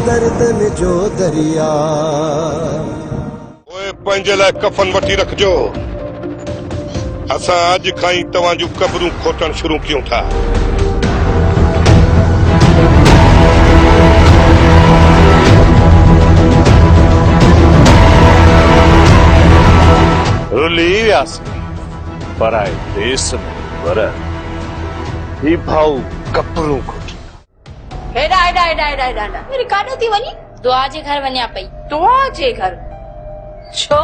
दर्दन जो दरिया। ओए पंहिंजे लाइ कफन वठी रखजो। असां अॼु खां ई तव्हां जूं कबरूं खोटण शुरू कयूं था। रुली वियासीं पराए देश में पर ही भाऊ कपरूं खोटी। हेडा हेडा हेडा हेडा हेडा मेरी काॾो थी वञी? दुआ जे घर वञा पई। दुआ जे घर? छो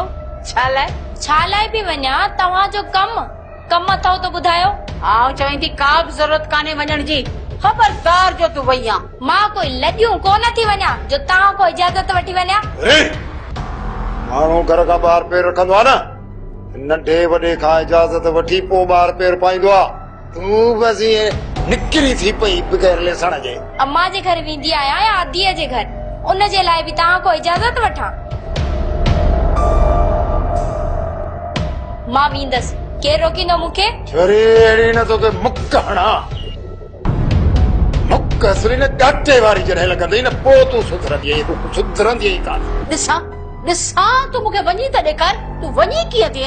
छा लाइ बि वञा? तव्हांजो कम अथव त ॿुधायो। आउं चवां थी का बि ज़रूरत कान्हे वञण जी। खबरदार जो तूं वई आ। मां कोई लॼूं कोन थी वञा जो तव्हां को इजाज़त वठी वञा। माण्हू घर खां ॿाहिर पेर रखंदो आहे न, नंढे वॾे खां इजाज़त वठी पोइ ॿाहिर पेर पाईंदो आहे। तूं बसि निकिरी थी पई बग़ैर लेसण जे। अम्मा जे घर वेंदी आहियां या आदीअ जे घर, उन जे लाइ बि तव्हां को इजाज़त वठां? मां वेंदसि, केरु रोकींदो मूंखे? छोरी अहिड़ी न तोखे मुक हणा। मुक असली न डाटे वारी जॾहिं लॻंदी न पोइ तूं सुधरंदी कान। ॾिसां तूं मूंखे वञी त ॾेखार। तूं वञी कीअं थी?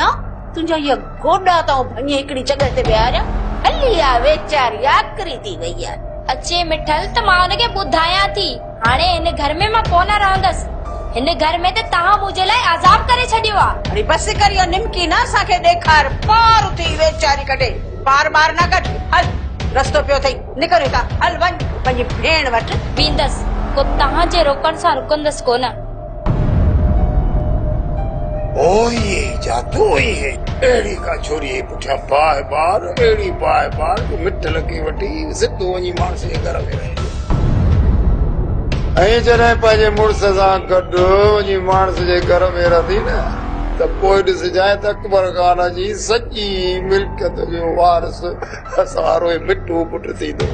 तुंहिंजा इहा गोॾा त भञी हिकिड़ी जॻह ते विहारिया। हली आ वेचारी आकरी थी वई आहे। अचे मिठल त मां हुनखे ॿुधायां थी, हाणे हिन घर में मां कोन रहंदसि। हिन घर में त तव्हां मुंहिंजे लाइ आज़ाब करे छॾियो आहे। अरे बस कर निमकी न असांखे ॾेखार। पार थी वेचारी कढे। पार न कढ। हल रस्तो पियो अथई, निकिर हितां। हल वञ पंहिंजी भेण वटि। वेंदसि, को तव्हांजे रोकण सां रुकंदसि कोन। ओए जादू है एड़ी का छोरी पुठिया बाय बार एड़ी बाय बार मिट लगी वटी सिद्धो वनी मानस जे घर में रहे। ऐं जॾहिं पंहिंजे मुड़ुस सां गॾु वञी मानस जे घर में रहंदी न त पोइ ॾिसजांइ त अकबर खान जी सॼी मिल्कियत जो वारिस असारो मिठो पुट थींदो।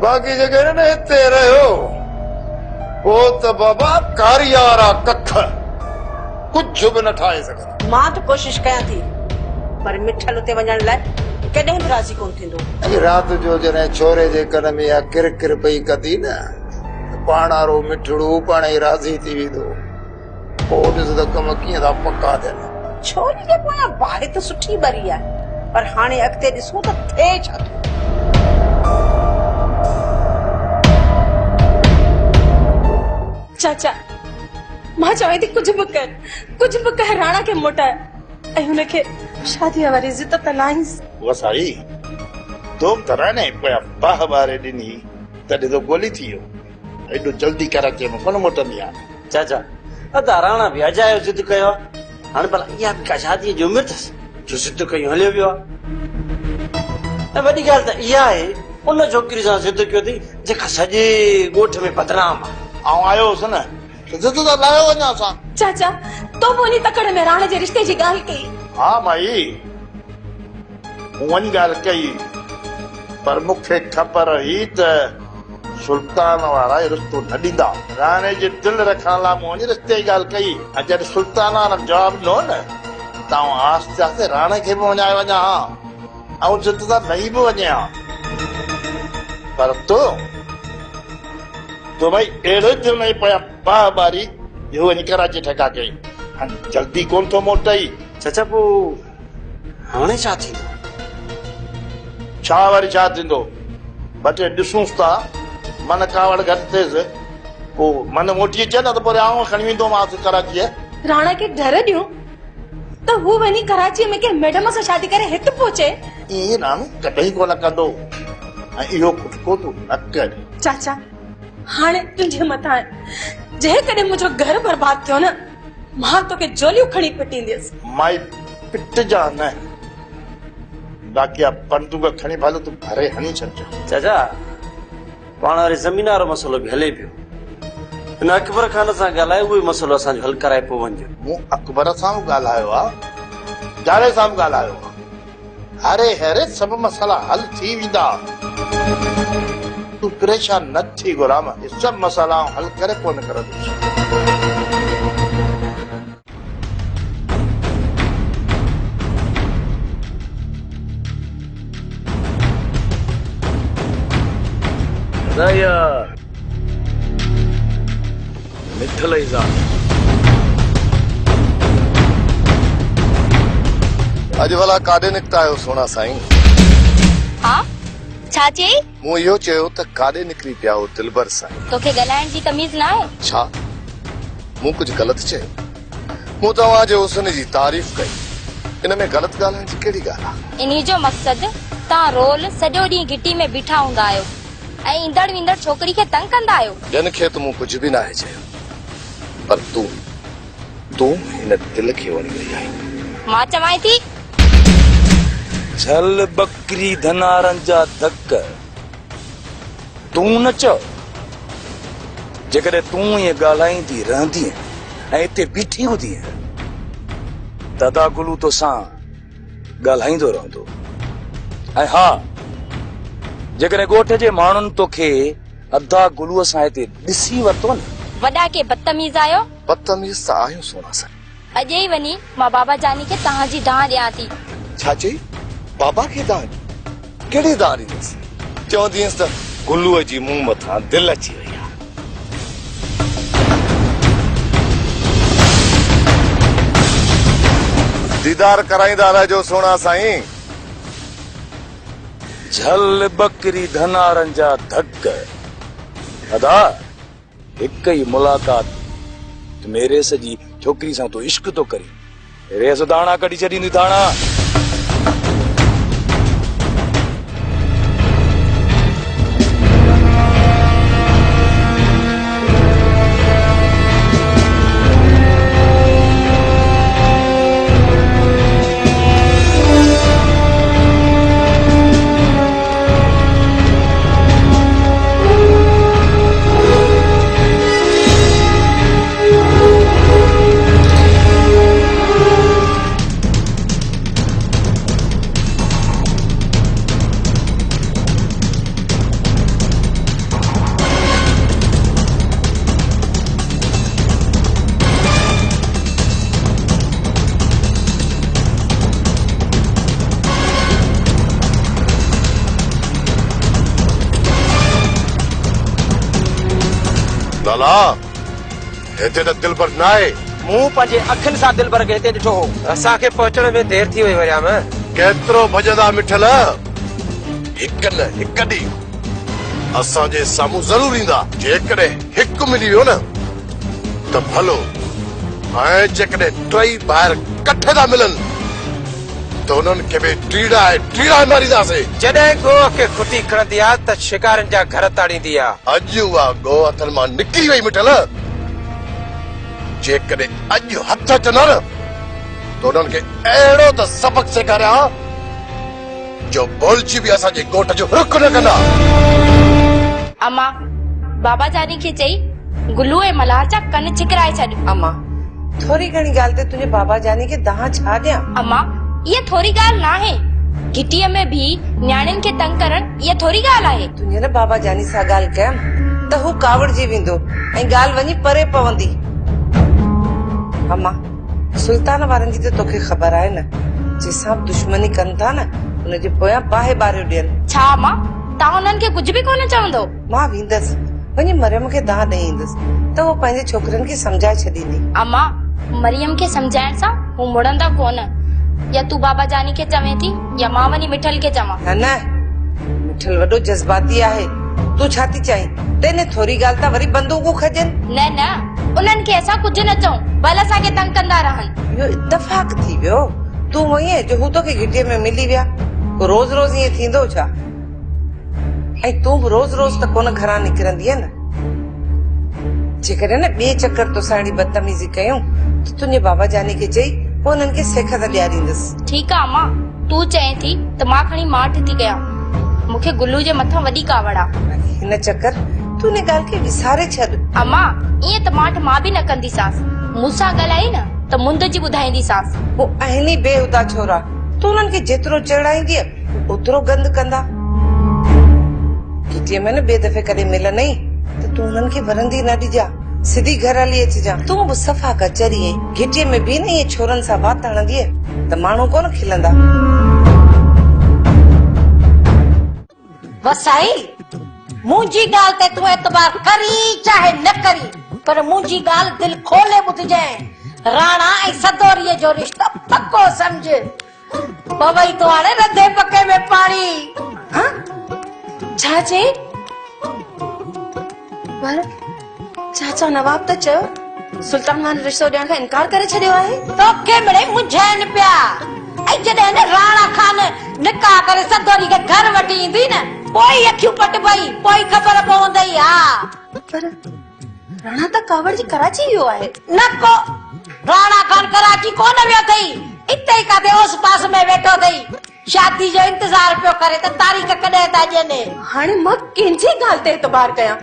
बाक़ी जॻह न हिते रहियो पोइ त बाबा कारियारा कख कुछ भी न ठाए सघंदा। मां त कोशिश कयां थी पर मिठल उते वञण लाइ कॾहिं बि राज़ी कोन थींदो। राति जो जॾहिं छोरे जे कन में या किर किर पई कंदी न पाणारो मिठड़ू पाण ई राज़ी थी वेंदो। पोइ ॾिस त कम कीअं था पका थियनि। छोरी जे पोयां बाहि त सुठी बरी आहे पर हाणे अॻिते ॾिसूं त थिए छा थो। चाचा मां चवां थी कुछ बि कर राणा के मोटाए ऐं हुनखे शादीअ वारी इज़त त लाइंस। वसाई तुम तरह ने पोया बाह बारे ॾिनी तॾहिं तो गोली थी वियो। एॾो जल्दी कराची में कोन मोटंदी आहे। चाचा अदा राणा बि अजायो जिद कयो। हाणे भला इहा बि का शादीअ जी उमिरि अथसि जो जिद कयूं हलियो वियो आहे। ऐं वॾी ॻाल्हि त इहा आहे उन छोकिरी सां जिद कयो अथई जेका सॼे ॻोठ में बदनाम आहे। आऊं आयो हुउसि न जिद त लायो वञा असां। चाचा तो वञी तकड़ में राणे जे रिश्ते जी ॻाल्हि कई। हा माई वञी ॻाल्हि कई पर मूंखे ख़बर हुई त सुल्तान वारा रिश्तो न ॾींदा। राणे जे दिलि रखण लाइ मूं वञी रिश्ते जी ॻाल्हि कई। ऐं जॾहिं सुल्तान वारा जवाबु ॾिनो न त आऊं आस्ते आस्ते राणे खे बि वञाए वञा हा ऐं जिद त नई बि वञे हा। पर तो भाई अहिड़ो दिलि न पिया बाह बारी इहो वञी कराची ठका कई। हाणे जल्दी कोन थो मोटई। चाचा पोइ हाणे छा थींदो? छा वरी छा थींदो? ॿ टे ॾिसूंसि था मन कावड़ घटि थिएसि पोइ मन मोटी अचे न त पोइ आऊं खणी वेंदोमांसि कराचीअ। राणा खे डर ॾियूं त हू वञी कराची में कंहिं मैडम सां शादी करे हिते पहुचे। ईअं राणो कॾहिं कोन कंदो ऐं इहो खुटको तूं न कर। चाचा हाणे तुंहिंजे मथां आहे जेकॾहिं मुंहिंजो घर बर्बाद थियो न मां तोखे जोलियूं खणी पिटींदसि। माई पिट जा न बाक़ी बंदूक खणी भले तूं भरे हणी छॾ। चाचा पाण वरी ज़मीन वारो मसइलो बि हले पियो। हिन अकबर खान सां ॻाल्हाए उहो मसइलो असांजो हल कराए पोइ वञिजो। मूं अकबर सां बि ॻाल्हायो आहे जाड़े सां बि ॻाल्हायो आहे। अरे हेरे सभु मसइला हल थी वेंदा। तूं परेशान न थी गुलाम। ये सभु मसइला हल करे पोइ निकिरंदुसि। मिठल ई ज़ाल अॼु भला काॾे निकिता आहियो सोना साईं? हाँ छा चई? मूं इहो चयो त काॾे निकिरी पिया हो दिलबर साईं? तोखे ॻाल्हाइण जी तमीज़ न आहे? छा मूं कुझु ग़लति चयो? मूं तव्हांजे हुस्न जी तारीफ़ कई, इन में ग़लति ॻाल्हाइण जी कहिड़ी ॻाल्हि आहे? इन्ही जो मक़सद तव्हां रोल सॼो ॾींहुं घिटी में बीठा हूंदा आहियो ऐं ईंदड़ वेंदड़ छोकिरी खे तंग कंदा आहियो। ॼण खे त मूं कुझु बि न आहे चयो, पर तूं हिन दिल खे वणी वई आहीं। मां चवां थी झल बकरी धनारन जा धक तूं न चओ। जेकॾहिं तूं ईअं ॻाल्हाईंदी रहंदी ऐं हिते बीठी हूंदी दादा गुलू तोसां ॻाल्हाईंदो रहंदो। ऐं हा, जेकॾहिं ॻोठ जे माण्हुनि तोखे अदा गुलूअ सां हिते ॾिसी वरितो न। वॾा के बदतमीज़ आहियो। बदतमीज़ त आहियूं सोना साईं। अॼु ई वञी मां बाबा जानी खे तव्हांजी दाह ॾियां थी। छा चई? बाबा खे दान? कहिड़ी दान ॾींदसि? चवंदीअसि त गुलूअ जी मुंहुं मथां दिलि अची वई आहे। दीदार कराईंदा रहिजो सोना साईं। झल बकरी धनारन जा धक अदा हिक ई मुलाक़ात मेरे सजी छोकिरी सां तो इश्क तो करी रेस दाणा कढी छॾींदी दाणा। लाला हिते त दिलबर न आहे। मूं पंहिंजे अखियुनि सां दिलबर खे हिते ॾिठो हो। असांखे पहुचण में देरि थी वई वरियाम। केतिरो भॼंदा मिठल, हिक न हिक ॾींहुं असांजे साम्हूं ज़रूर ईंदा। जेकॾहिं हिकु मिली वियो न त भलो, ऐं जेकॾहिं टई ॿाहिरि कठे था मिलनि त उन्हनि खे बि टीड़ा मारींदासीं। जॾहिं गोह खे खुटी खणंदी आहे त शिकारनि जा घर ताड़ींदी आहे। अॼु उहा गो हथनि मां निकिरी वई मिठल। जेकॾहिं अॼु हथ अचंदा न त उन्हनि खे अहिड़ो त सबक सेखारिया जो बोलची बि असांजे ॻोठ जो रुख न कंदा। अम्मा बाबा जानी खे चई गुलू ऐं मल्हार जा कन चिकराए छॾ। अम्मा थोरी घणी ॻाल्हि ते तुंहिंजे बाबा जानी खे दाह छा ॾियां? अम्मा इहा थोरी ॻाल्हि न आहे। घिटीअ में भी न्याणियुनि खे तंग करण इहा थोरी ॻाल्हि आहे। तुंहिंजे न बाबा जानी सां ॻाल्हि कयमि त हू कावड़जी वेंदो ऐं ॻाल्हि वञी परे पवंदी। अम्मा सुल्तान वारनि जी त तोखे ख़बर आहे न, जंहिंसां दुश्मनी कनि था न उनजे पोयां बाहि ॿारियो ॾियनि। छा अम्मा तव्हां उन्हनि खे कुझु बि कोन चवंदो? मां वेंदसि वञी मरियम खे दाह ॾेई ईंदसि त उहो पंहिंजे छोकिरनि खे सम्झाए छॾींदी। अम्मा मरियम खे सम्झाइण सां हू मुड़ंदा कोन। या तूं बाबा जानी खे चवें थी या मां वञी मिठल खे चवां? न मिठल वॾो जज़्बाती आहे। तूं छा थी चाहीं? तेने थोरी ॻाल्हि तां वरी बंदूकूं खजनि? न उन्हनि खे असां कुझु न चऊं, भले असांखे तंग कंदा रहनि। इहो इत्तेफ़ाक थी वियो। तूं वईं जो हू तोखे घिटीअ में मिली विया। रोज़ रोज़ ईअं थींदो छा? ऐं तूं बि रोज़ रोज़ त कोन घरां निकिरंदीअ न। जेकॾहिं न ॿिए चकर तोसां अहिड़ी बदतमीज़ी कयूं त तुंहिंजे बाबा जानी खे चई पोइ उन्हनि खे सेख त ॾियारींदसि। ठीकु आहे अम्मा, तूं चएं थी त मां खणी माठ थी कयां। मूंखे गुलू जे मथां वॾी कावड़ आहे। हिन चकर तूं हिन ॻाल्हि खे विसारे छॾ। अम्मा ईअं त माठ मां बि न कंदीसांस। मूंसां ॻाल्हाई न त मुंद जी ॿुधाईंदीसांस। वो आहिनि बेहुदा छोरा। तूं उन्हनि खे जेतिरो चढ़ाईंदीअ ओतिरो गंद कंदा। घिटीअ में न ॿिए दफ़े कॾहिं मिलनि त तूं उन्हनि खे वरंदी न ॾिजां, सिधी घर हली अचिजां। तूं बि सफ़ा कचरी आहीं। घिटीअ में बि न इहे छोरनि सां वात हणंदीअ त माण्हू कोन खिलंदा। वसाई मुंहिंजी ॻाल्हि ते तूं एतबार करी चाहे न करी, पर मुंहिंजी ॻाल्हि दिलि खोले ॿुधजांइ राणा ऐं सदोरीअ जो रिश्तो पक्को सम्झ पवई तो हाणे रधे पके में पाणी छा चई पर चाचा नवाब त चयो सुल्तान मान रिश्तो ॾियण खां इनकार करे छॾियो आहे तोखे मिड़े मुंझाइनि पिया ऐं जॾहिं न राणा खान निकाह करे सदोरी खे घर वठी ईंदी न पोइ अखियूं पट पई पोइ ख़बर पवंदई हा पर राणा त कावड़ जी कराची वियो आहे न को राणा खान कराची कोन वियो अथई इते ई काथे ओस पास में वेठो अथई शादी जो इंतजार पियो करे त तारीख़ कॾहिं था ॾियनि हाणे मां कंहिंजी ॻाल्हि ते एतबार कयां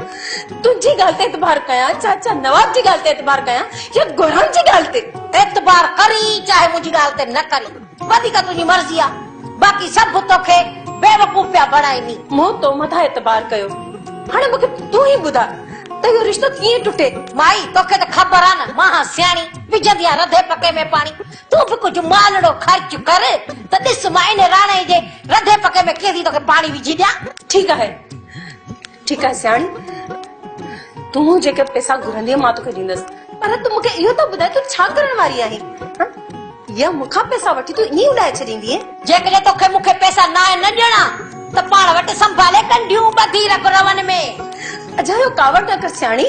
तुंहिंजी ॻाल्हि ते एतबार कयां चाचा नवाब जी ॻाल्हि ते एतबार कयां या गुरहन जी ॻाल्हि ते एतबार करी चाहे मुंहिंजी ॻाल्हि ते न करी वधीक तुंहिंजी मर्ज़ी आहे बाक़ी सभु तोखे बेवकूफ़ पिया बणाईंदी मूं तो मथां एतबार कयो हाणे मूंखे तूं ई ॿुधा त इहो रिश्तो कीअं टुटे माई तोखे त ख़बर आहे न मां सियाणी विझंदी आहे रधे पके में पाणी तूं बि कुझु मालड़ो ख़र्च कर त ॾिस मां इन राणे जे रधे पके में कीअं थी तोखे पाणी विझी ॾियां ठीकु आहे सियाणी तूं जेके पैसा घुरंदी मां तोखे ॾींदसि पर तूं मूंखे इहो त ॿुधाए तूं छा करण वारी आहीं या मूंखां पैसा वठी तूं ईअं उॾाए छॾींदीअ जेकॾहिं तोखे मूंखे पैसा न ॾियणा त पाण वटि संभाले कंढियूं ॿधी रख रवन में अजायो कावड़ न कर सियाणी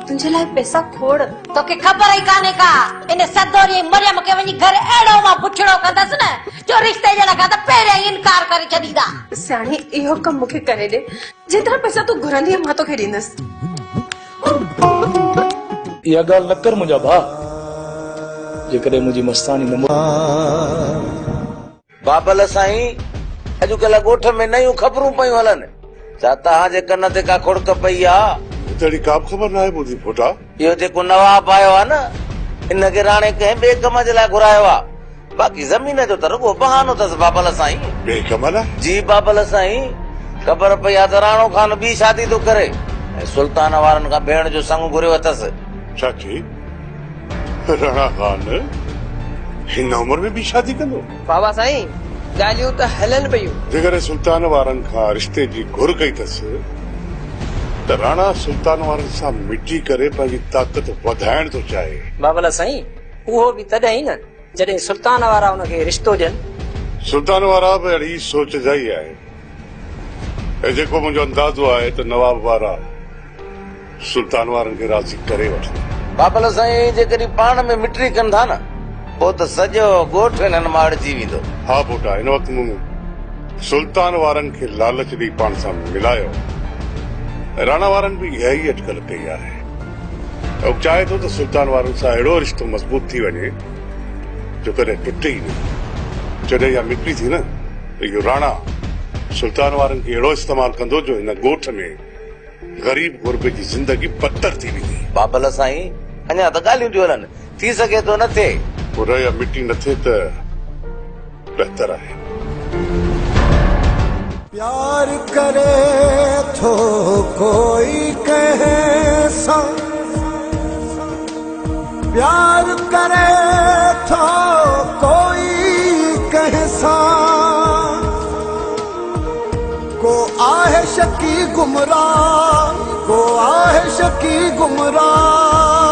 तुंहिंजे लाइ पैसा खोड़ तोखे ख़बर ई कान्हे का इन सदोरी मरियम खे वञी घर अहिड़ो मां पुछड़ो कंदसि न जो रिश्ते जे लॻा त पहिरियों ई इनकार करे छॾींदा सियाणी इहो कमु मूंखे करे ॾे जेतिरा पैसा तूं घुरंदी मां तोखे ॾींदसि इहा ॻाल्हि न कर मुंहिंजा भाउ जेकॾहिं मुंहिंजी मस्तानी न बाबल साईं अॼुकल्ह ॻोठ में नयूं ख़बरूं पयूं हलनि छा तव्हांजे कन ते का खुड़क पई आहे तहिड़ी का बि ख़बर न आहे ॿुधी फोटा इहो जेको नवाब आयो आहे न इनखे राणे कंहिं ॿिए कम जे लाइ घुरायो आहे बाक़ी ज़मीन जो त रुॻो बहानो अथसि बाबल साईं ॿिए कम लाइ जी बाबल साईं ख़बर पई आहे त राणो खान ॿी शादी थो करे ऐं सुल्तान वारनि खां भेण जो संग घुरियो अथसि छा चई राणा खान हिन उमिरि में ॿी शादी कंदो बाबा साईं ॻाल्हियूं त हलनि पियूं जेकर सुल्तान वारनि खां रिश्ते जी घुर कई अथसि त राणा सुल्तान वारनि सां मिटी करे पंहिंजी ताक़त वधाइण थो चाहे बाबला साईं उहो बि तॾहिं न जॾहिं सुल्तान वारा हुनखे रिश्तो ॾियनि सुल्तान वारा बि अहिड़ी सोच जा ई आहे ऐं जेको मुंहिंजो अंदाज़ो आहे त नवाब वारा सुल्तान वारनि खे राज़ी करे वठंदा बाबल साईं जेकॾहिं पाण में मिटी कनि था न पोइ त सॼो ॻोठ हिननि मां अड़जी वेंदो हा पुटा हिन वक़्तु मूं सुल्तान वारनि खे लालच ॾेई पाण सां मिलायो राणा वारनि बि इहा ई अटकल कई आहे ऐं चाहे थो त सुल्तान वारनि सां अहिड़ो रिश्तो मज़बूत थी वञे जो कॾहिं टुटे ई न जॾहिं इहा मिटी थी न त इहो राणा सुल्तान वारनि खे अहिड़ो इस्तेमालु कंदो जो हिन ॻोठ में ग़रीब गुरबे जी ज़िंदगी बदतर थी वेंदी बाबल साईं अञा त ॻाल्हियूं थियूं हलनि थी सघे थो न थिए पर इहा मिटी न थिए त बहितर आहे प्यार करे थो कोई कैसा प्यार करे थो कोई कैसा को आहे शकी गुमराह को आहे शकी गुमराह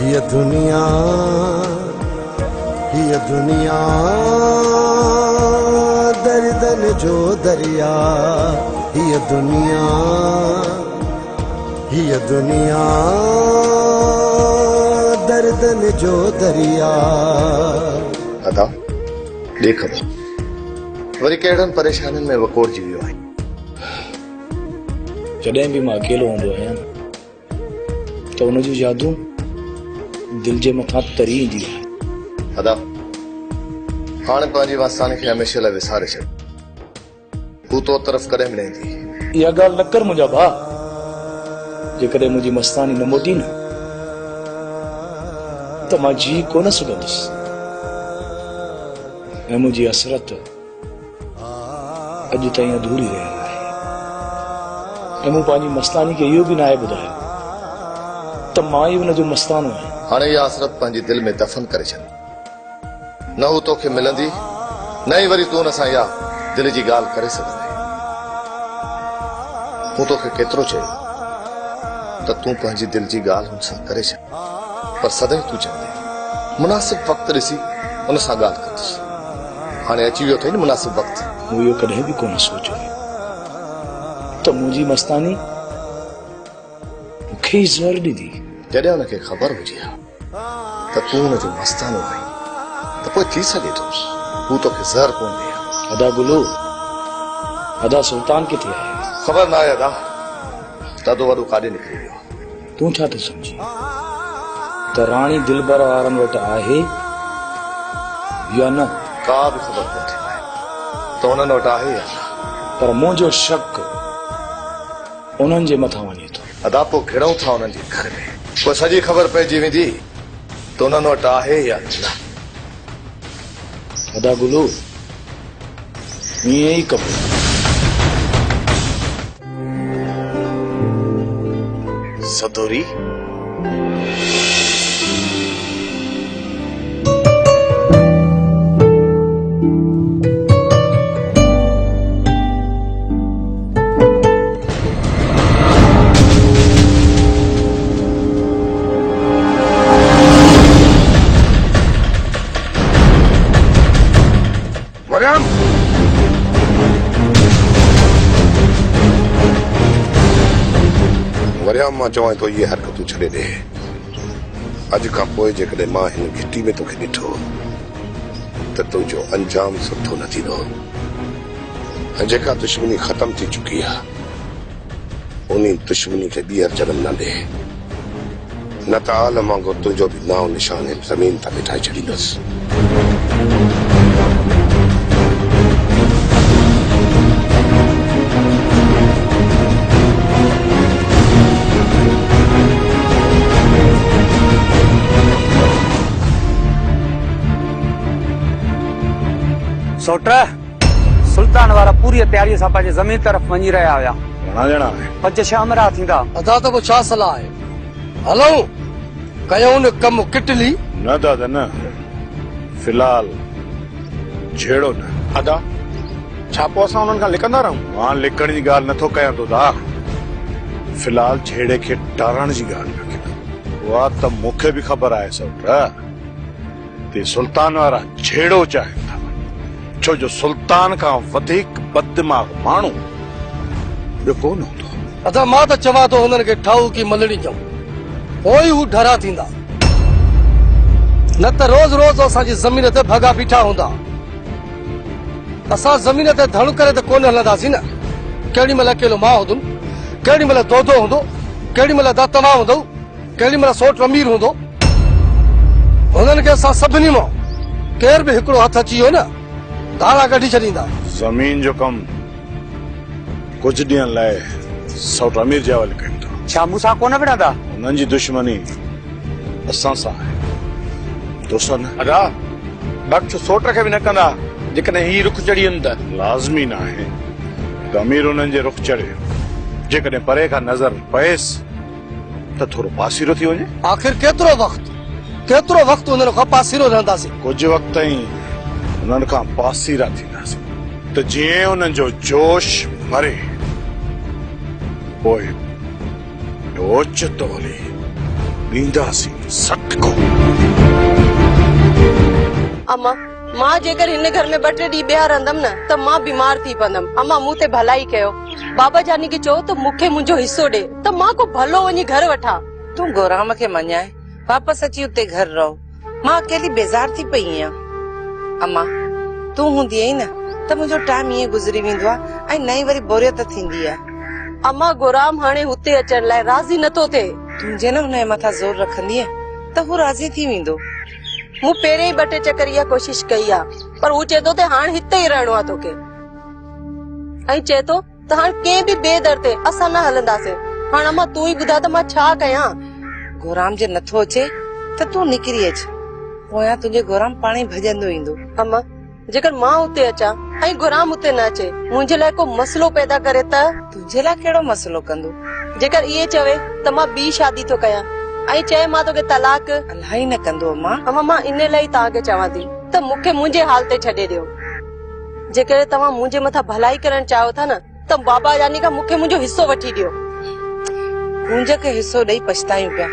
ये दुनिया दर्दन जो दरिया ये दुनिया दर्दन जो दरिया अदा देख वरी कहिड़नि परेशानियुनि में वकोड़जी वियो आहे जॾहिं बि मां अकेलो हूंदो आहियां त हुन जूं यादूं दिलि जे मथां तरी ईंदी आहे अदा हाणे पंहिंजी मस्तानी खे हमेशह लाइ विसारे छॾ हू तो तरफ़ कॾहिं बि न ईंदी इहा ॻाल्हि न कर मुंहिंजा भाउ जेकॾहिं मुंहिंजी मस्तानी न मोटी न त मां जी कोन सघंदुसि ऐं मुंहिंजी असरत अॼु ताईं अधूरी रहियल आहे ऐं मूं पंहिंजी मस्तानी खे इहो बि न आहे ॿुधायो त मां ई हुनजो मस्तानो आहियां हाणे इहा असरत पंहिंजी दिलि में दफ़न करे छॾ न हू तोखे मिलंदी न ई वरी तूं हुन सां इहा दिलि जी ॻाल्हि करे सघंदे मूं तोखे केतिरो चयो त तूं पंहिंजी दिलि जी ॻाल्हि हुन सां करे छॾ, पर सदाईं तूं चवंदे मुनासिब वक़्तु ॾिसी हुन सां ॻाल्हि कंदुसि। हाणे अची वियो अथई न मुनासिब वक़्तु। मूं इहो कॾहिं बि कोन सोचियो त मुंहिंजी मस्तानी मूंखे ई ज़र ॾिनी। जॾहिं हुनखे ख़बर हुजे हा त तूं हुनजो मस्तानो आहीं त पोइ थी सघे थो हू तोखे ज़हर कोन ॾे। अदा गुलो, अदा सुल्तान किथे आहे? ख़बर न आहे अदा, ॾाढो वॾो काॾे निकिरी वियो। तूं छा थो सम्झी त राणी दिलबर वारनि वटि आहे या न? का बि ख़बर कोन्हे त हुननि वटि आहे या न, पर मुंहिंजो शक उन्हनि जे मथां वञे थो। अदा पोइ घिड़ऊं था हुननि जे घर में, पोइ सॼी ख़बर पइजी वेंदी त हुननि वटि आहे या न। अदा गुलो ईअं ई कबो। सदोरी मरियम, मरियम मां चवां थो इहे हरकतूं छॾे ॾे। अॼु खां पोइ जेकॾहिं मां हिन घिटी में तोखे ॾिठो त तुंहिंजो अंजाम सुठो न थींदो। ऐं जेका दुश्मनी ख़तम थी चुकी आहे उन दुश्मनी खे ॿीहर जनम न ॾे, न त आलम वांगुरु तुंहिंजो बि नाओ निशान ज़मीन तां मिटाए छॾींदुसि। सोट सुल्तान वारा पूरी तयारी सां पंहिंजे ज़मीन तरफ़ वञी रहिया हुया। घणा ॼणा आहे? 5-6 अमरा थींदा। अदा त पोइ छा सलाह आहे? हलूं कयूं न कमु किटली? न दादा न, फिलहाल छेड़ो न। अदा छा पोइ असां हुननि खां लिकंदा रहूं? मां लिकण जी ॻाल्हि नथो कयां तो दा, फिलहाल छेड़े खे टारण जी ॻाल्हि न कयां। उहा त मूंखे बि ख़बर आहे सौट ते सुल्तान वारा छेड़ो चाहिनि था, छो जो सुल्तान खां वधीक बददिमाग़ माण्हू ॿियो कोन हूंदो। अदा मां त चवां थो हुननि खे ठाऊ की मलड़ी ॾियूं, पोइ हू ढरा थींदा, न त रोज़ रोज़ असांजी ज़मीन ते भॻा बीठा हूंदा। असां ज़मीन ते धण करे त कोन हलंदासीं न। केॾी महिल अकेलो मां हूंदुमि, केॾी महिल दोदो हूंदो, केॾी महिल दातमा हूंदो, केॾी महिल सोट अमीर हूंदो। हुननि खे असां सभिनी मां केर बि हिकिड़ो हथ अची वियो न धारा कढी छॾींदा। ज़मीन जो कमु कुझु ॾींहंनि लाइ सौट अमीर जे हवाले कयूं था। छा मूंसां कोन विढ़ंदा? हुननि जी दुश्मनी असां सां आहे, तोसां न। अदा बख़्श सोट खे बि न कंदा जेकॾहिं ही रुख चढ़ी वञनि त? लाज़मी न आहे त अमीर हुननि जे रुख चढ़े, जेकॾहिं परे खां नज़र पएसि त थोरो पासीरो थी वञे। आख़िर केतिरो वक़्तु हुननि खां पासीरो रहंदासीं? कुझु वक़्त ताईं हुननि खां पासीरा थींदासीं त जीअं हुननि जो जोश मरे पोइ ओचितो हली ॾींदासीं सटको। अम्मा मां जेकर हिन घर में 2-3 ॾींहं ॿिया रहंदमि न त मां बीमार थी पवंदमि। अम्मा मूं ते भलाई कयो, बाबा जानी खे चओ त मूंखे मुंहिंजो हिस्सो ॾे त मां को भलो वञी घर वठां। तूं गोराम खे मञाए वापसि अची उते घर रहो, मां अकेली बेज़ार थी पई आहियां। अम्मा तूं हूंदी आहीं न त मुंहिंजो टाइम ईअं गुज़री वेंदो आहे ऐं नई वरी बोरियत थींदी आहे। अम्मा गोराम हाणे हुते अचण लाइ राज़ी नथो थिए। तूं जे न हुनजे मथां ज़ोर रखंदीअ त हू राज़ी थी वेंदो। मूं पहिरें ई 2-3 चकर इहा कोशिश कई आहे, पर हू चए थो त हाणे हिते ई रहणो आहे तोखे, ऐं चए थो त हाणे कंहिं बि ॿिए दर ते असां न हलंदासीं। हाणे अम्मा तूं ई ॿुधा त मां छा कयां? गोराम जे नथो अचे त तूं निकिरी अच, पोयां तुंहिंजे गोराम पाणे भॼंदो ईंदो। अम्मा जेकर मां हुते अचां ऐं गोराम हुते न अचे, मुंहिंजे लाइ को मसलो पैदा करे त? तुंहिंजे लाइ कहिड़ो मसलो कंदो? जेकर इहे चवे त मां ॿी शादी थो कयां ऐं चए मां तोखे तलाक, अलाही न कंदो अम्मा। अम्मा मां इन लाइ तव्हांखे चवां थी त मूंखे मुंहिंजे हाल ते छॾे ॾियो। जेकर तव्हां मुंहिंजे मथां भलाई करण चाहियो था न त त बाबा जानी का मूंखे मुंहिंजो हिसो वठी ॾियो। तुंहिंजे खे हिसो ॾेई पछतायूं पिया,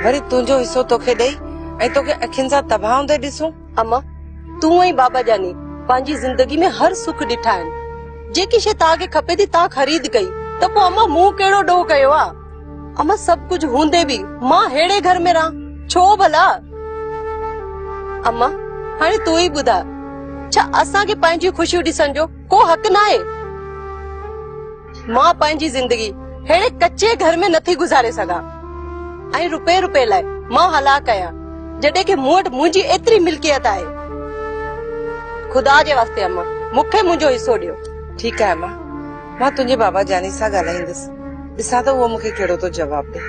वरी तुंहिंजो हिसो तोखे ॾेई ऐं तोखे अखियुनि सां तबाह हूंदे ॾिसूं। अम्मा, तूं ऐं बाबा जानी पंहिंजी ज़िंदगी में हर सुख ॾिठा आहिनि। जेकी शइ तव्हांखे खपे थी तव्हां ख़रीद कई, त पोइ अम्मा मूं कहिड़ो ॾोह कयो आहे? अम्मा, सभु कुझु हूंदे बि मां अहिड़े घर में रहां, छो भला? अम्मा, हाणे तूं ई ॿुधा, छा असांखे पंहिंजी ख़ुशियूं ॾिसण जो को हक़ न आहे? मां पंहिंजी ज़िंदगी अहिड़े कच्चे घर में नथी गुज़ारे सघां ऐं रुपए रुपए लाइ मां हलाक आहियां, जॾहिं की मूं वटि मुंहिंजी एतिरी मिल्कियत आहे। खुदा जे वास्ते अम्मा, मूंखे मुंहिंजो हिसो ॾियो। ठीकु आहे अम्मा, मां तुंहिंजे बाबा जानी सां ॻाल्हाईंदसि, ॾिसां त उहो मूंखे कहिड़ो थो जवाब ॾे।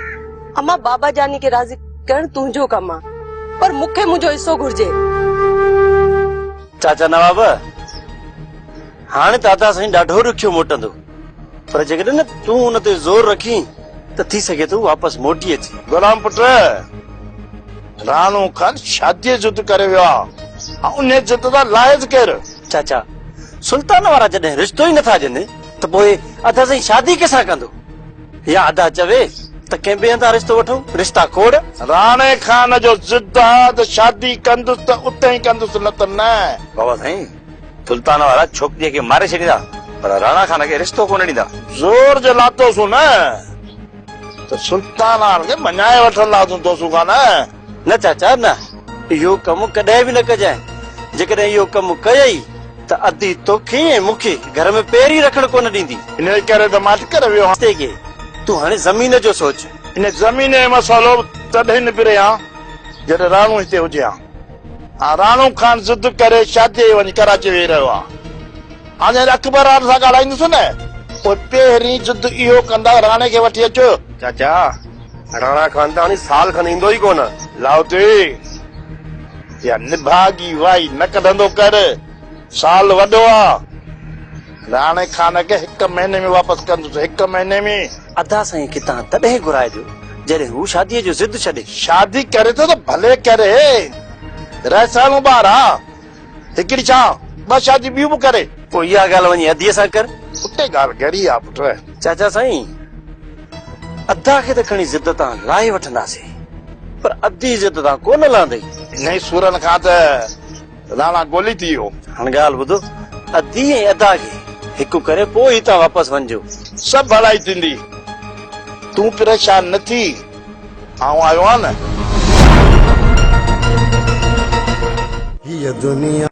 अम्मा, बाबा जानी खे राज़ी करणु तुंहिंजो कमु आहे, पर मूंखे मुंहिंजो हिसो घुर्जे। चाचा नवाब, हाणे दादा साईं ॾाढो ॾुखियो मोटंदो, पर जेकॾहिं न तूं हुन ते ज़ोर रखी त थी सघे थो वापसि मोटी अची। गुलाम पुट, राणो खान शादी जिद करे वियो आहे, उन जिद दा लाइज केरु? चाचा, सुल्तान वारा जॾहिं रिश्तो ई नथा ॾियनि त पोइ अदा साईं शादी कंहिंसां कंदो? या अदा चवे त कंहिं ॿिए हंधा रिश्तो वठो, रिश्ता खोड़। राणे खान जो जिद आहे त शादी कंदुसि त उते ई कंदुसि, न त न। बाबा साईं, सुल्तान वारा छोकिरीअ खे मारे छॾींदा, पर राणा खान खे रिश्तो कोन ॾींदा। ज़ोर जे लाथोसू न त सुल्तान खे मञाए वठंदासूं तोसूं खां न चाचा न, इहो कमु कॾहिं बि न कजांइ। जेकॾहिं इहो कमु कयई त अधी तोखे ऐं मूंखे घर में पेरी रखण कोन ॾींदी। इन करे त मां करे वियो आहियां। तूं हाणे ज़मीन जो सोच। इन ज़मीन जो मसइलो तॾहिं निबिरे हा जॾहिं राणो हिते हुजे हा। राणो खान जिद करे शादी वञी कराची वेही रहियो आहे। हाणे अकबर सां ॻाल्हाईंदुसि न, पोइ पहिरीं जिद इहो कंदा राणे खे वठी अचो। चाचा, राणा खान त हाणे साल खनि ईंदो ई कोन। लाउती या निभागी वाई न कढंदो कर, साल वॾो आहे। राणे खान खे 1 महीने में वापसि कंदुसि, 1 महीने में। अदा साईं खे तव्हां तॾहिं घुराइजो जॾहिं हू शादीअ जो ज़िद छॾे। शादी करे थो त भले करे, रहसाणो ॿार आहे। हिकिड़ी छा 2 शादी ॿियूं बि करे। पोइ इहा ॻाल्हि वञी अदीअ सां कर। उते ॻाल्हि गरी आहे पुट। चाचा साईं, अदा खे त खणी ज़िद तां लाहे वठंदासीं, पर अदी ज़िद तां कोन लांदई। इन सूरनि खां त राणा गोली थी वियो। हाणे ॻाल्हि ॿुधो, अदी ऐं अदा खे हिकु करे पोइ ई तव्हां वापसि वञिजो, सभु भलाई थींदी। तूं परेशान न थी, आऊं आयो आहे न। ये दुनिया